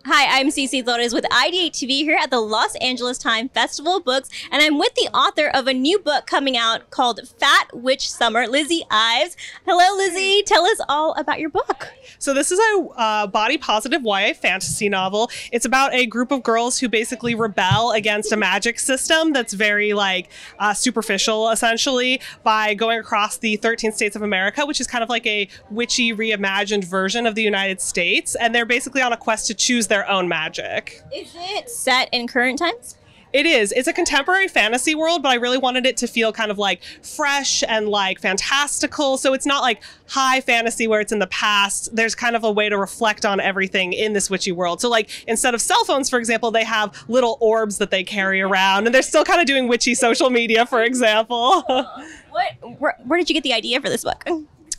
Hi, I'm CeCee Torres with IdeateTV here at the Los Angeles Times Festival of Books, and I'm with the author of a new book coming out called Fat Witch Summer, Lizzy Ives. Hello, Lizzy. Tell us all about your book. So this is a body-positive YA fantasy novel. It's about a group of girls who basically rebel against a magic system that's very superficial, essentially, by going across the 13 states of America, which is kind of like a witchy reimagined version of the United States. And they're basically on a quest to choose their own magic. Is it set in current times? It is. It's a contemporary fantasy world, but I really wanted it to feel kind of like fresh and like fantastical. So it's not like high fantasy where it's in the past. There's kind of a way to reflect on everything in this witchy world. So like instead of cell phones, for example, they have little orbs that they carry around, and they're still kind of doing witchy social media, for example. Where did you get the idea for this book?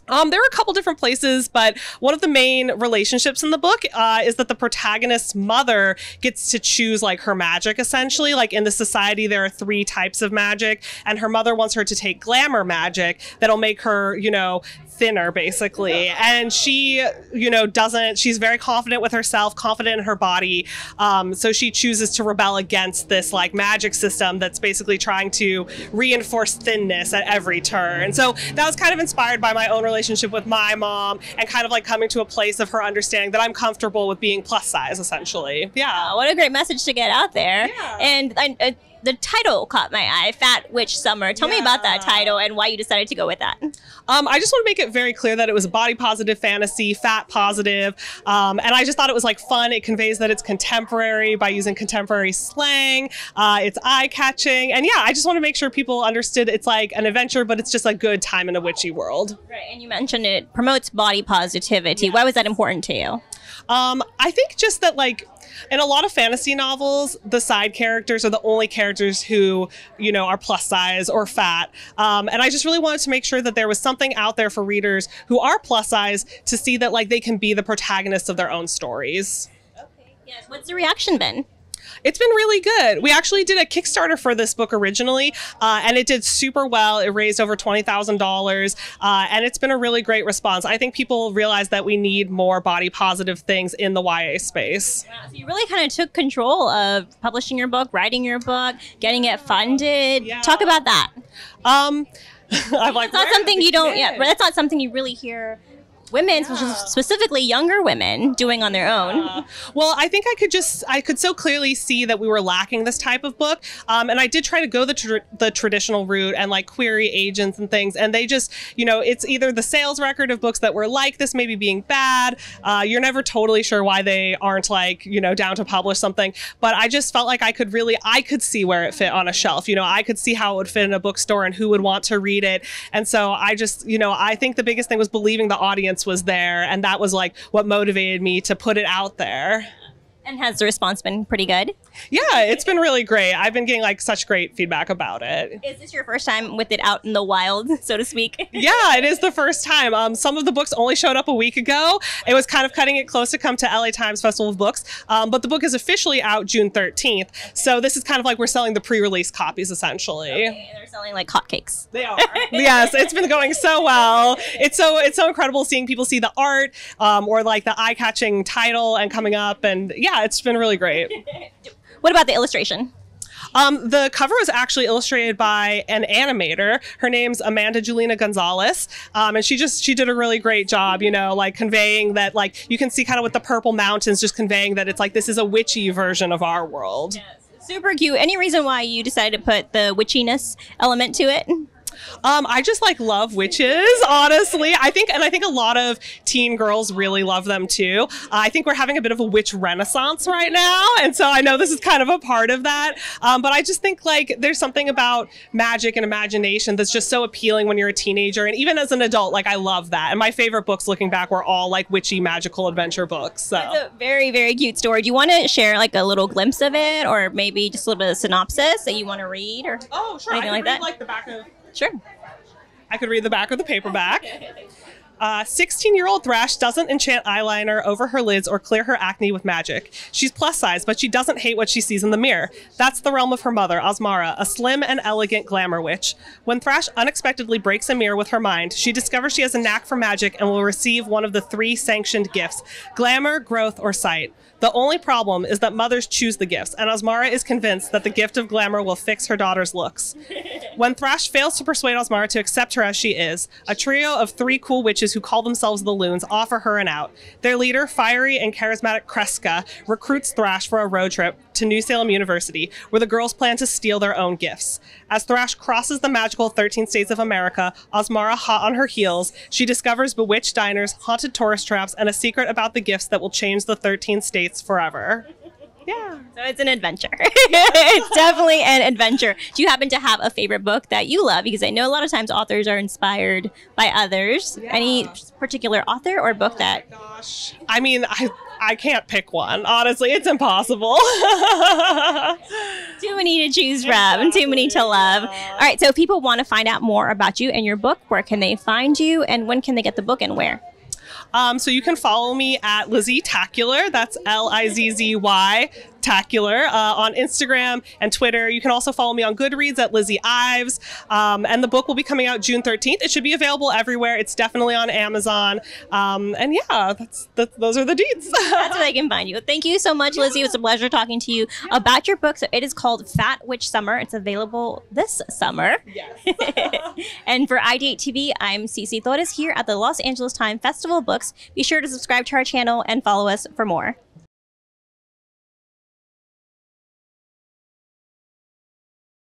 There are a couple different places, but one of the main relationships in the book is that the protagonist's mother gets to choose like her magic, essentially. Like in the society, there are 3 types of magic, and her mother wants her to take glamour magic that'll make her, thinner, basically. And she, she's very confident with herself, confident in her body. So she chooses to rebel against this like magic system that's basically trying to reinforce thinness at every turn. So that was kind of inspired by my own relationship with my mom and kind of like coming to a place of her understanding that I'm comfortable with being plus size, essentially. Yeah. Oh, what a great message to get out there. Yeah. And the title caught my eye, Fat Witch Summer. Tell me about that title and why you decided to go with that. I just want to make it very clear that it was a body positive fantasy, fat positive, and I just thought it was like fun. It conveys that it's contemporary by using contemporary slang. It's eye-catching, and yeah, I just want to make sure people understood it's like an adventure, but it's just a good time in a witchy world. Right, and you mentioned it promotes body positivity. Yes. Why was that important to you? I think just that in a lot of fantasy novels, the side characters are the only characters who, are plus size or fat. And I just really wanted to make sure that there was something out there for readers who are plus size to see that they can be the protagonists of their own stories. Okay, yes. What's the reaction been? It's been really good. We actually did a Kickstarter for this book originally, and it did super well. It raised over $20,000, and it's been a really great response. I think people realize that we need more body positive things in the YA space. Wow, so you really kind of took control of publishing your book, writing your book, getting it funded. Yeah. Talk about that. I'm like, that's not something you don't. Yeah, that's not something you really hear women, specifically younger women, doing on their own. Well, I think I could so clearly see that we were lacking this type of book. And I did try to go the traditional route and query agents and things. And they just, it's either the sales record of books that were like this maybe being bad. You're never totally sure why they aren't down to publish something. But I just felt like I could see where it fit on a shelf. I could see how it would fit in a bookstore and who would want to read it. And so I just, I think the biggest thing was believing the audience was there, and that was what motivated me to put it out there. And has the response been pretty good? Yeah, it's been really great. I've been getting such great feedback about it. Is this your first time with it out in the wild, so to speak? Yeah, it is the first time. Some of the books only showed up a week ago. It was kind of cutting it close to come to LA Times Festival of Books, but the book is officially out June 13th. So this is kind of we're selling the pre-release copies, essentially. Okay, and they're selling like hotcakes. They are. Yes, it's been going so well. It's so incredible seeing people see the art or the eye-catching title and coming up, and yeah, it's been really great. What about the illustration? The cover was actually illustrated by an animator. Her name's Amanda Julina Gonzalez. And she did a really great job, conveying that, you can see kind of with the purple mountains, just conveying that it's this is a witchy version of our world. Yes. Super cute. Any reason why you decided to put the witchiness element to it? I just love witches, honestly. I think a lot of teen girls really love them too. I think we're having a bit of a witch renaissance right now, and so I know this is kind of a part of that. But I just think there's something about magic and imagination that's just so appealing when you're a teenager, and even as an adult, I love that. And my favorite books, looking back, were all witchy magical adventure books. So it's a very, very cute story. Do you want to share a little glimpse of it, or maybe just a little bit of synopsis that you want to read, or sure, anything like that? The back of. Sure. I could read the back of the paperback. 16-year-old Thrash doesn't enchant eyeliner over her lids or clear her acne with magic. She's plus size, but she doesn't hate what she sees in the mirror. That's the realm of her mother, Osmara, a slim and elegant glamour witch. When Thrash unexpectedly breaks a mirror with her mind, she discovers she has a knack for magic and will receive one of the 3 sanctioned gifts: glamour, growth, or sight. The only problem is that mothers choose the gifts, and Asmara is convinced that the gift of glamour will fix her daughter's looks. When Thrash fails to persuade Asmara to accept her as she is, a trio of 3 cool witches who call themselves the Loons offer her an out. Their leader, fiery and charismatic Kreska, recruits Thrash for a road trip to New Salem University, where the girls plan to steal their own gifts. As Thrash crosses the magical 13 states of America, Asmara hot on her heels, she discovers bewitched diners, haunted tourist traps, and a secret about the gifts that will change the 13 states forever. Yeah. So it's an adventure. It's definitely an adventure. Do you happen to have a favorite book that you love? Because I know a lot of times authors are inspired by others. Yeah. Any particular author or book that? Gosh. I mean, I can't pick one. Honestly, it's impossible. Too many to choose from, too many to love. All right, so if people want to find out more about you and your book, where can they find you, and when can they get the book and where? So you can follow me at Lizzy Tacular. That's Lizzy Tacular on Instagram and Twitter. You can also follow me on Goodreads at Lizzy Ives. And the book will be coming out June 13th. It should be available everywhere. It's definitely on Amazon. And yeah, those are the deets. That's where they can find you. Thank you so much, Lizzy. It was a pleasure talking to you about your book. So it is called Fat Witch Summer. It's available this summer. Yes. And for IdeateTV, I'm CeCee Torres here at the Los Angeles Times Festival of Books. Be sure to subscribe to our channel and follow us for more.